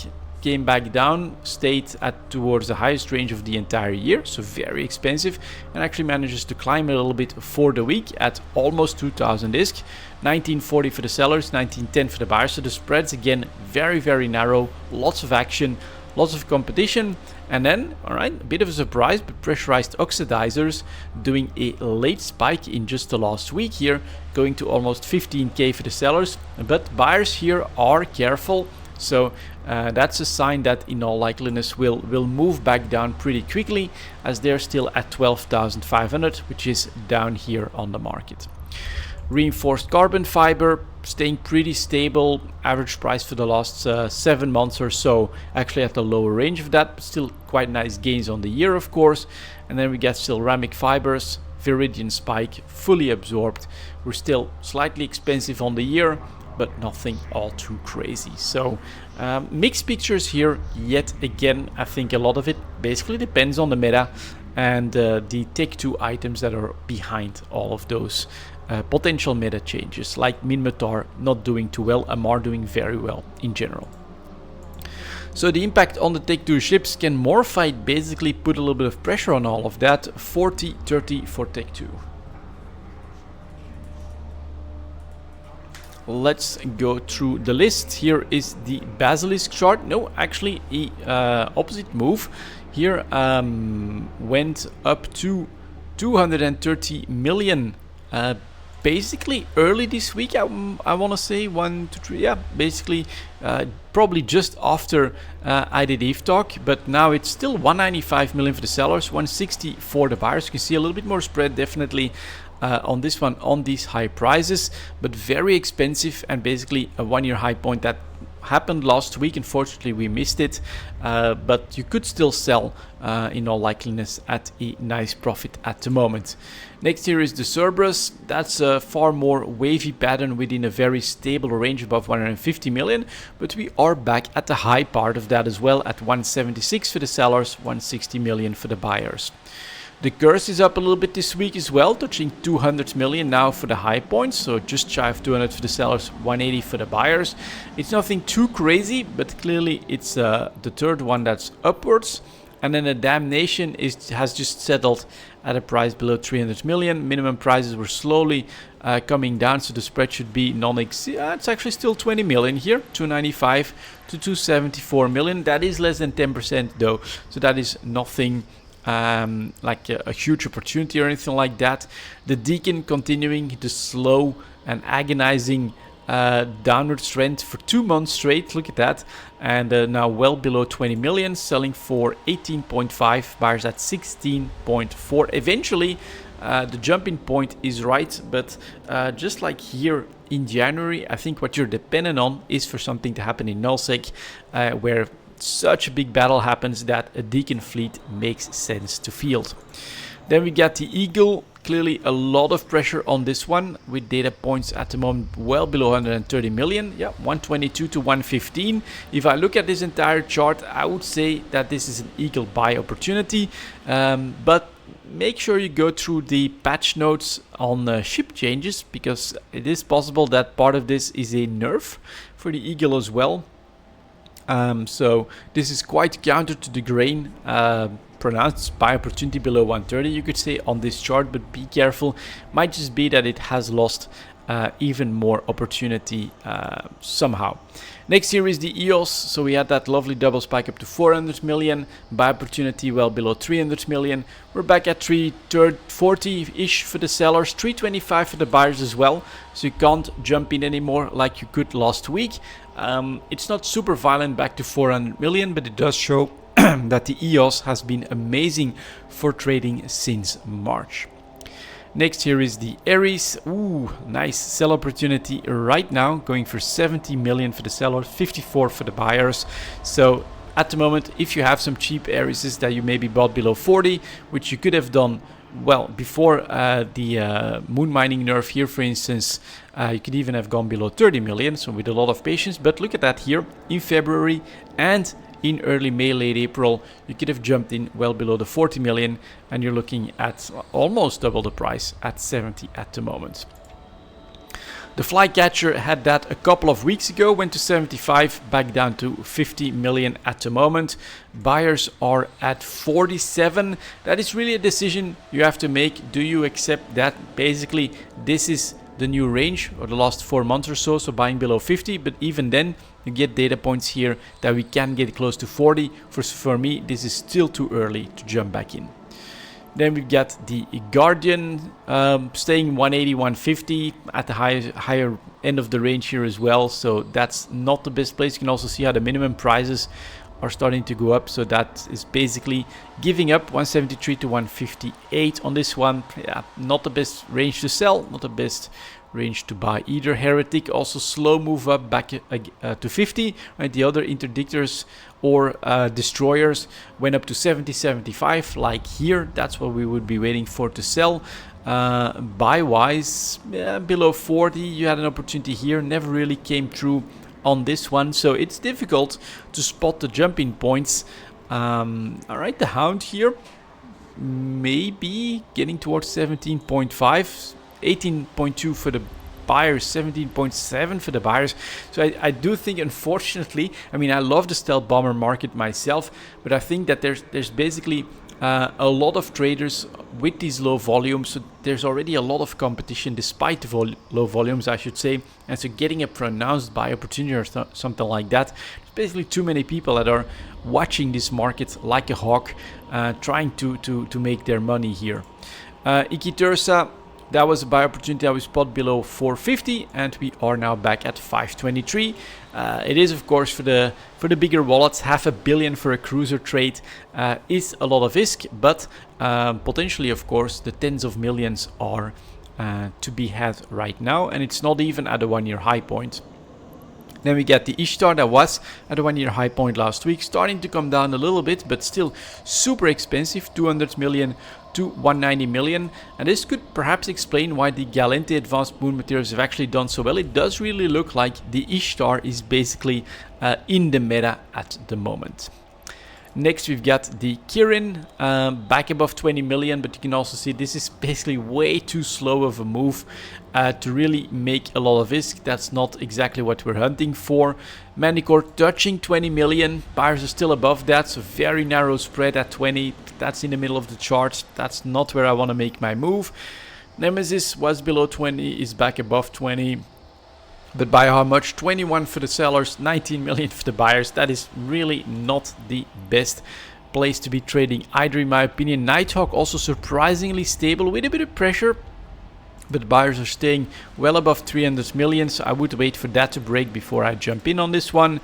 Came back down, stayed at towards the highest range of the entire year, so very expensive, and actually manages to climb a little bit for the week at almost 2000 ISK. 1940 for the sellers, 1910 for the buyers. So the spreads again very narrow, lots of action, lots of competition. And then, all right, a bit of a surprise, but pressurized oxidizers doing a late spike in just the last week here, going to almost 15k for the sellers. But buyers here are careful, so that's a sign that in all likeliness will move back down pretty quickly, as they're still at 12,500, which is down here on the market. Reinforced carbon fiber staying pretty stable. Average price for the last 7 months or so, actually at the lower range of that, but still quite nice gains on the year, of course. And then we get ceramic fibers, Viridian spike, fully absorbed. We're still slightly expensive on the year, but nothing all too crazy. So mixed pictures here yet again. I think a lot of it basically depends on the meta and the Tech 2 items that are behind all of those potential meta changes, like Minmatar not doing too well, Amar doing very well in general. So the impact on the Tech 2 ships, can Morphite basically put a little bit of pressure on all of that? 40-30 for Tech 2. Let's go through the list. Here is the Basilisk chart. No, actually a opposite move. Here went up to 230 million basically early this week. I want to say 1 to 3, yeah, basically probably just after I did Eve Talk, but now it's still 195 million for the sellers, 160 for the buyers. You can see a little bit more spread definitely on this one, on these high prices, but very expensive, and basically a 1-year high point that happened last week. Unfortunately we missed it, but you could still sell in all likeliness at a nice profit at the moment. Next here is the Cerberus. That's a far more wavy pattern within a very stable range above 150 million, but we are back at the high part of that as well, at 176 for the sellers, 160 million for the buyers. The Curse is up a little bit this week as well, touching 200 million now for the high points, so just shy of 200 for the sellers, 180 for the buyers. It's nothing too crazy, but clearly it's the third one that's upwards. And then the Damnation has just settled at a price below 300 million. Minimum prices were slowly coming down, so the spread should be it's actually still 20 million here, 295 to 274 million. That is less than 10% though, so that is nothing like a huge opportunity or anything like that. The Deacon continuing the slow and agonizing downward trend for 2 months straight. Look at that, and now well below 20 million, selling for 18.5, buyers at 16.4. Eventually the jumping point is right, but just like here in January, I think what you're dependent on is for something to happen in nullsec, where such a big battle happens that a Deacon fleet makes sense to field. Then we got the Eagle. Clearly a lot of pressure on this one, with data points at the moment well below 130 million. Yeah, 122 to 115. If I look at this entire chart, I would say that this is an Eagle buy opportunity, but make sure you go through the patch notes on ship changes, because it is possible that part of this is a nerf for the Eagle as well. So this is quite counter to the grain pronounced buy opportunity below 130, you could say, on this chart, but be careful. Might just be that it has lost even more opportunity somehow. Next here is the EOS. So we had that lovely double spike up to 400 million, buy opportunity well below 300 million. We're back at 340-ish for the sellers, 325 for the buyers as well, so you can't jump in anymore like you could last week. It's not super violent back to 400 million, but it does show that the EOS has been amazing for trading since March. Next here is the Aries. Ooh, nice sell opportunity right now, going for 70 million for the sellers, 54 for the buyers. So at the moment, if you have some cheap Arieses that you maybe bought below 40, which you could have done well before the moon mining nerf here, for instance, you could even have gone below 30 million, so with a lot of patience. But look at that here in February and in early May, late April, you could have jumped in well below the 40 million, and you're looking at almost double the price at 70 at the moment. The Flycatcher had that a couple of weeks ago, went to 75, back down to 50 million at the moment. Buyers are at 47. That is really a decision you have to make. Do you accept that basically this is the new range or the last 4 months or so, so buying below 50, but even then you get data points here that we can get close to 40. For me, this is still too early to jump back in. Then we've got the Guardian staying 180, 150 at the higher end of the range here as well. So that's not the best place. You can also see how the minimum prices are starting to go up. So that is basically giving up 173 to 158 on this one. Yeah, not the best range to sell, not the best range to buy either. Heretic also slow move up back to 50. Right, the other interdictors or destroyers went up to 70, 75. Like here, that's what we would be waiting for to sell. Buy wise, below 40, you had an opportunity here, never really came through on this one, so it's difficult to spot the jumping points. All right, the Hound here maybe getting towards 17.5, 18.2 for the buyers, 17.7 for the buyers. So I do think, unfortunately, I mean, I love the stealth bomber market myself, but I think that there's basically a lot of traders with these low volumes. So there's already a lot of competition despite the low volumes, I should say. And so getting a pronounced buy opportunity or something like that, there's basically too many people that are watching this market like a hawk, trying to make their money here. Iquitursa, that was a buy opportunity that we spot below 450, and we are now back at 523. It is, of course, for the bigger wallets. 500 million for a cruiser trade is a lot of risk, but potentially, of course, the tens of millions are to be had right now, and it's not even at a 1-year high point. Then we get the Ishtar that was at a 1-year high point last week, starting to come down a little bit, but still super expensive, 200 million to 190 million. And this could perhaps explain why the Galente advanced moon materials have actually done so well. It does really look like the Ishtar is basically in the meta at the moment. Next, we've got the Kirin back above 20 million, but you can also see this is basically way too slow of a move to really make a lot of risk. That's not exactly what we're hunting for. Manticore touching 20 million. Buyers are still above that, so very narrow spread at 20. That's in the middle of the chart. That's not where I want to make my move. Nemesis was below 20, is back above 20. But by how much? 21 for the sellers, 19 million for the buyers. That is really not the best place to be trading either, in my opinion. Nighthawk also surprisingly stable with a bit of pressure, but buyers are staying well above 300 million, so I would wait for that to break before I jump in on this one.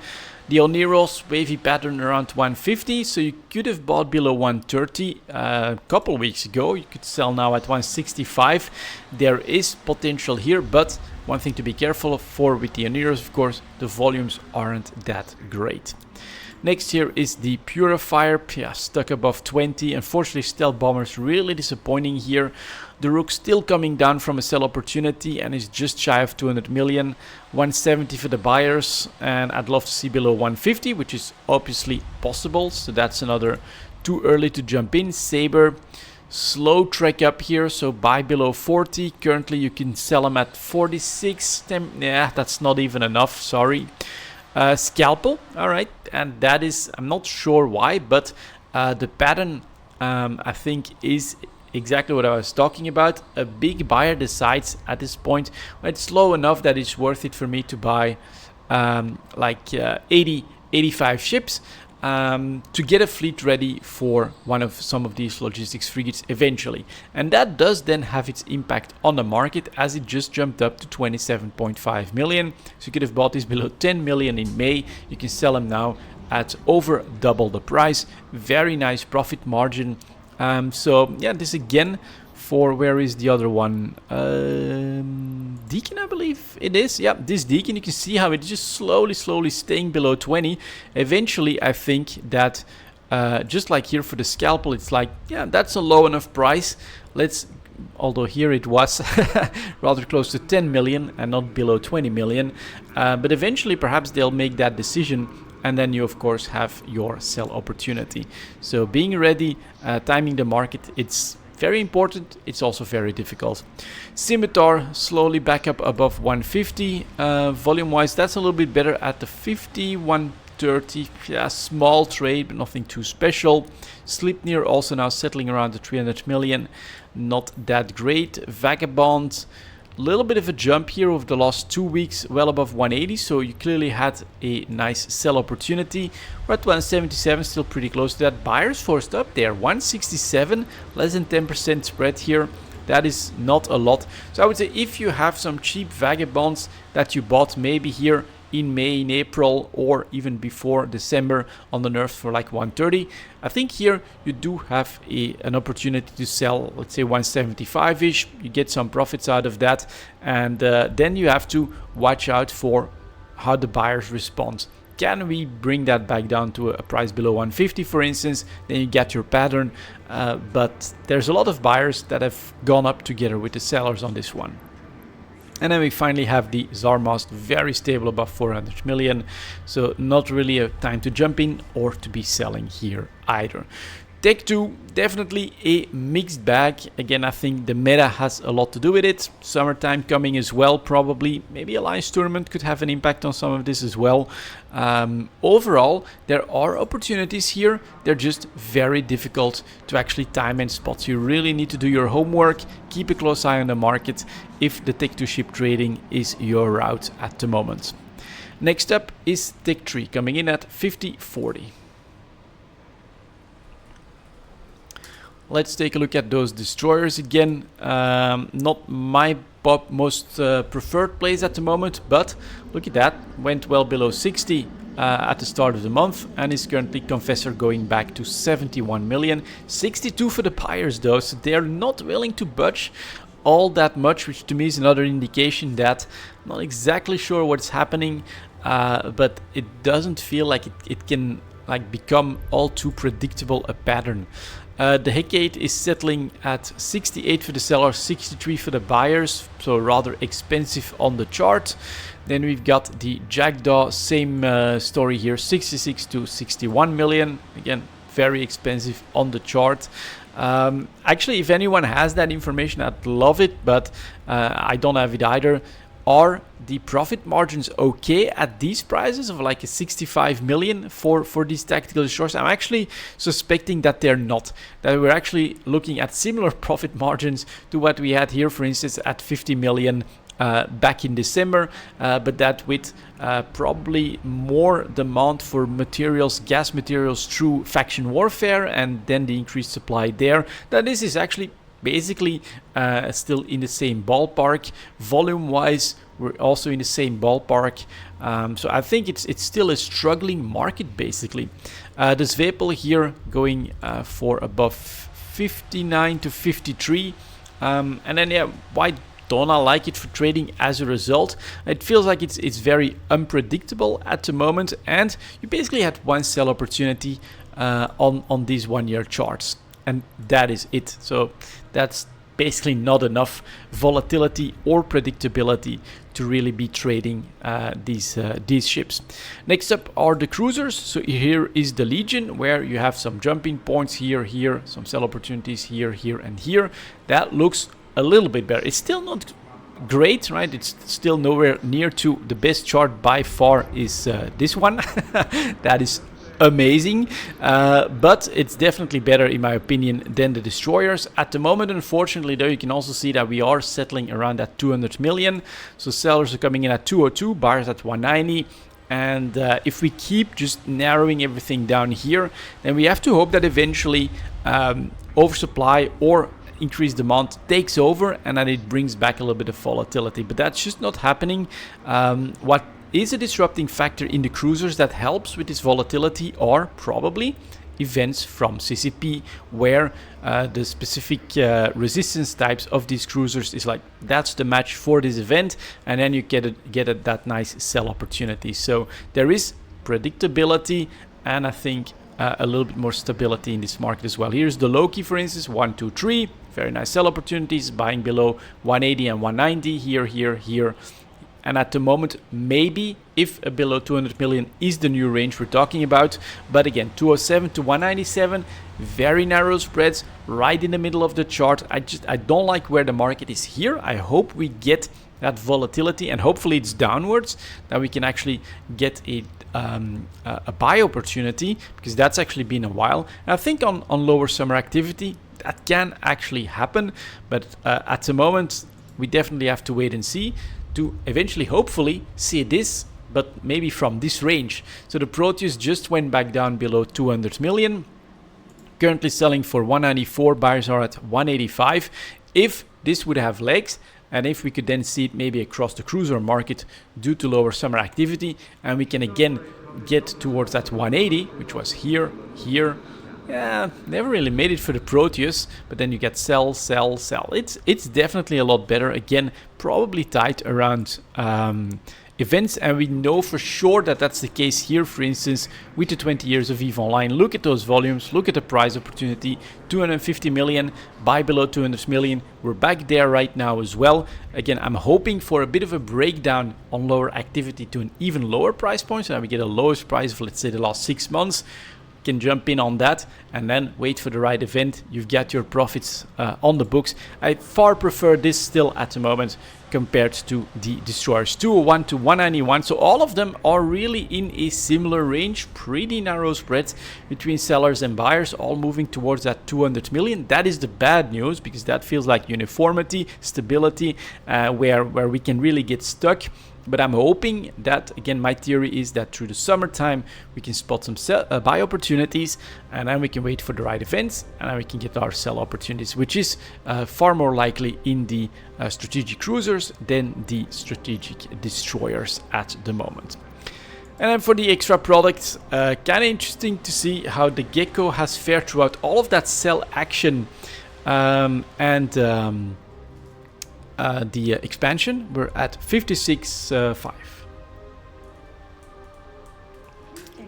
The Oneros wavy pattern around 150, so you could have bought below 130 a couple weeks ago. You could sell now at 165. There is potential here, but one thing to be careful for with the Oneros, of course, the volumes aren't that great. Next here is the Purifier, stuck above 20. Unfortunately, stealth bombers really disappointing here. The Rook still coming down from a sell opportunity and is just shy of 200 million. 170 for the buyers, and I'd love to see below 150, which is obviously possible. So that's another too early to jump in. Saber, slow trek up here, so buy below 40. Currently you can sell them at 46. Yeah, that's not even enough, sorry. Scalpel, all right, and that is, I'm not sure why, but the pattern I think is exactly what I was talking about. A big buyer decides at this point, well, it's low enough that it's worth it for me to buy like 85 ships to get a fleet ready for some of these logistics frigates eventually. And that does then have its impact on the market, as it just jumped up to 27.5 million. So you could have bought these below 10 million in May. You can sell them now at over double the price. Very nice profit margin. So yeah, this again for, where is the other one? Deacon, I believe it is. Yeah, this Deacon, you can see how it's just slowly staying below 20. Eventually, I think that just like here for the Scalpel, it's like, yeah, that's a low enough price. Although here it was rather close to 10 million and not below 20 million. But eventually, perhaps they'll make that decision. And then you, of course, have your sell opportunity. So being ready, timing the market, it's very important, it's also very difficult. Scimitar slowly back up above 150. Volume wise, that's a little bit better at the 50, 130. Yeah, small trade, but nothing too special. Sleipnir also now settling around the 300 million. Not that great. Vagabond, a little bit of a jump here over the last 2 weeks, well above 180, so you clearly had a nice sell opportunity. We're at 177, still pretty close to that. Buyers forced up there, 167, less than 10% spread here. That is not a lot. So I would say if you have some cheap Vagabonds that you bought maybe here in May, in April, or even before December on the nerf for like 130, I think here you do have an opportunity to sell, let's say 175-ish. You get some profits out of that, and then you have to watch out for how the buyers respond. Can we bring that back down to a price below 150, for instance? Then you get your pattern, but there's a lot of buyers that have gone up together with the sellers on this one. And then we finally have the Zarmast, very stable above 400 million. So not really a time to jump in or to be selling here either. Tech 2, definitely a mixed bag. Again, I think the meta has a lot to do with it. Summertime coming as well, probably. Maybe Alliance Tournament could have an impact on some of this as well. Overall, there are opportunities here. They're just very difficult to actually time and spot. You really need to do your homework, keep a close eye on the market if the Tech 2 ship trading is your route at the moment. Next up is Tech 3, coming in at 50.40. Let's take a look at those destroyers again. Not my most preferred plays at the moment, but look at that. Went well below 60 at the start of the month and is currently Confessor going back to 71 million. 62 for the buyers though, so they're not willing to budge all that much, which to me is another indication that I'm not exactly sure what's happening, but it doesn't feel like it can like become all too predictable a pattern. The Hecate is settling at 68 for the sellers, 63 for the buyers, so rather expensive on the chart. Then we've got the Jackdaw, same story here, 66 to 61 million. Again, very expensive on the chart. Actually, if anyone has that information, I'd love it, but I don't have it either. Are the profit margins okay at these prices of like a 65 million for these tactical destroyers? I'm actually suspecting that they're not. That we're actually looking at similar profit margins to what we had here, for instance, at 50 million back in December, but that with probably more demand for materials, gas materials through faction warfare, and then the increased supply there. That this is actually basically still in the same ballpark. Volume wise, we're also in the same ballpark. So I think it's still a struggling market basically. The Zwepel here going for above 59 to 53. And then yeah, why don't I like it for trading as a result? It feels like it's very unpredictable at the moment, and you basically had one sell opportunity on these 1 year charts. And that is it. So that's basically not enough volatility or predictability to really be trading these ships. Next up are the cruisers. So here is the Legion, where you have some jumping points here, some sell opportunities here, and here. That looks a little bit better. It's still not great, right? It's still nowhere near to the best chart by far is this one. That is amazing, but it's definitely better in my opinion than the destroyers at the moment. Unfortunately though, you can also see that we are settling around that 200 million, so sellers are coming in at 202, buyers at 190, and if we keep just narrowing everything down here, then we have to hope that eventually oversupply or increased demand takes over and that it brings back a little bit of volatility, but that's just not happening. What is a disrupting factor in the cruisers that helps with this volatility are probably events from CCP, where the specific resistance types of these cruisers is like, that's the match for this event, and then you get that nice sell opportunity. So there is predictability and I think a little bit more stability in this market as well. Here's the Loki, for instance, 1, 2, 3, very nice sell opportunities, buying below 180 and 190, here, and at the moment, maybe if below 200 million is the new range we're talking about. But again, 207 to 197, very narrow spreads right in the middle of the chart. I don't like where the market is here. I hope we get that volatility, and hopefully it's downwards, that we can actually get a buy opportunity, because that's actually been a while. And I think on lower summer activity that can actually happen, but at the moment we definitely have to wait and see to eventually hopefully see this, but maybe from this range. So the Proteus just went back down below 200 million, currently selling for 194, buyers are at 185. If this would have legs, and if we could then see it maybe across the cruiser market due to lower summer activity, and we can again get towards that 180, which was here. Yeah, never really made it for the Proteus, but then you get sell. It's definitely a lot better. Again, probably tied around events, and we know for sure that that's the case here. For instance, with the 20 years of EVE Online, look at those volumes, look at the price opportunity, 250 million, buy below 200 million. We're back there right now as well. Again, I'm hoping for a bit of a breakdown on lower activity to an even lower price point, so that we get a lowest price of, let's say, the last 6 months. Can jump in on that and then wait for the right event. You've got your profits on the books. I far prefer this still at the moment compared to the destroyers. 201 to 191, so all of them are really in a similar range, pretty narrow spreads between sellers and buyers, all moving towards that 200 million. That is the bad news, because that feels like uniformity, stability, where we can really get stuck. But I'm hoping that, again, my theory is that through the summertime we can spot some buy opportunities, and then we can wait for the right events, and then we can get our sell opportunities, which is far more likely in the strategic cruisers than the strategic destroyers at the moment. And then for the extra products, kind of interesting to see how the Gecko has fared throughout all of that sell action the expansion. We're at 56.5.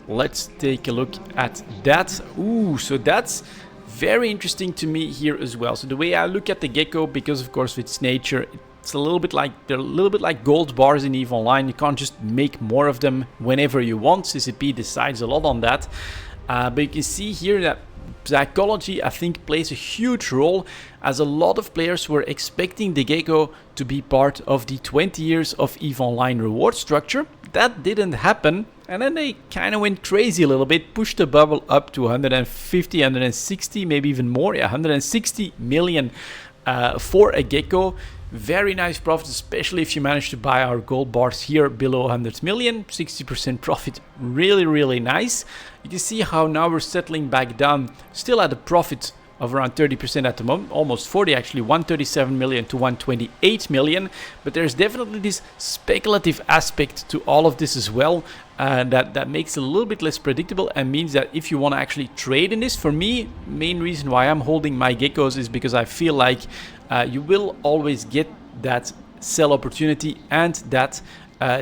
Let's take a look at that. Ooh, so that's very interesting to me here as well. So the way I look at the Gecko, because of course with its nature, it's a little bit like, they're a little bit like gold bars in EVE Online. You can't just make more of them whenever you want. CCP decides a lot on that. But you can see here that psychology, I think, plays a huge role, as a lot of players were expecting the Gecko to be part of the 20 years of EVE Online reward structure. That didn't happen, and then they kind of went crazy a little bit, pushed the bubble up to 150, 160, maybe even more, 160 million for a Gecko. Very nice profit, especially if you manage to buy our gold bars here below 100 million, 60% profit, really nice. You can see how now we're settling back down, still at a profit of around 30% at the moment, almost 40 actually, 137 million to 128 million. But there's definitely this speculative aspect to all of this as well, that makes it a little bit less predictable, and means that if you want to actually trade in this, for me, main reason why I'm holding my Geckos is because I feel like you will always get that sell opportunity and that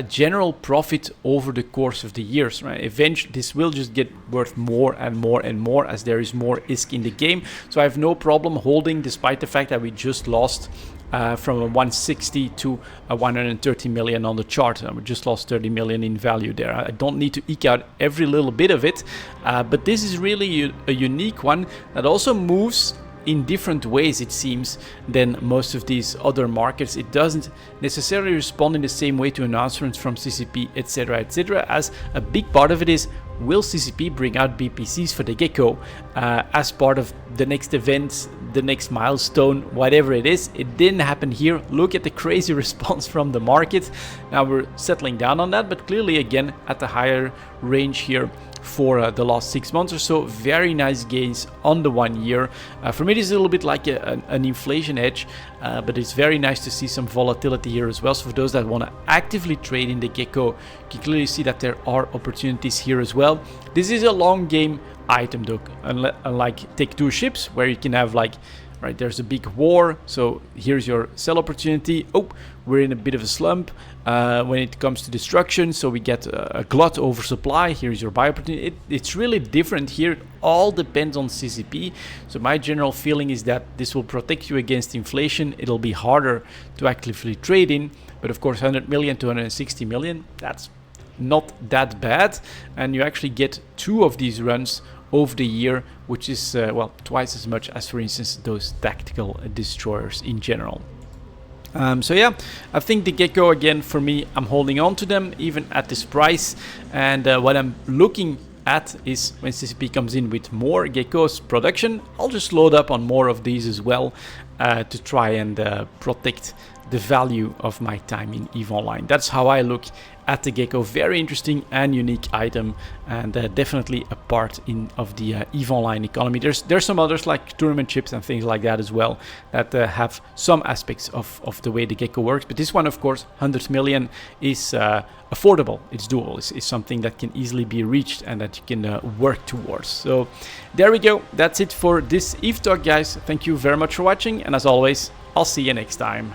general profit over the course of the years, right? Eventually this will just get worth more and more as there is more ISK in the game. So I have no problem holding, despite the fact that we just lost from a 160 to a 130 million on the chart. We just lost 30 million in value there. I don't need to eke out every little bit of it, but this is really a unique one that also moves in different ways, it seems, than most of these other markets. It doesn't necessarily respond in the same way to announcements from CCP, etc., as a big part of it is, will CCP bring out BPCs for the Gecko as part of the next event, the next milestone, whatever it is. It didn't happen here. Look at the crazy response from the market. Now we're settling down on that, but clearly again at the higher range here for the last 6 months or so. Very nice gains on the 1 year. For me, this is a little bit like an inflation hedge, but it's very nice to see some volatility here as well. So for those that want to actively trade in the Gecko, you can clearly see that there are opportunities here as well. This is a long game item though, unlike Take 2 ships, where you can have like right? There's a big war, so here's your sell opportunity. Oh, we're in a bit of a slump when it comes to destruction, so we get a glut oversupply. Here's your buy opportunity. It's really different here. It all depends on CCP. So my general feeling is that this will protect you against inflation. It'll be harder to actively trade in, but of course 100 million to 160 million, that's not that bad, and you actually get 2 of these runs over the year, which is well, twice as much as, for instance, those tactical destroyers in general. So yeah, I think the Gecko, again, for me, I'm holding on to them even at this price, and what I'm looking at is when CCP comes in with more Geckos production, I'll just load up on more of these as well to try and protect the value of my time in EVE Online. That's how I look at the Gecko. Very interesting and unique item, and definitely a part of the EVE Online economy. There's some others like tournament chips and things like that as well that have some aspects of the way the Gecko works, but this one, of course, 100 million is affordable, it's doable, it's something that can easily be reached and that you can work towards. So there we go, that's it for this EVE Talk, guys. Thank you very much for watching, and as always, I'll see you next time.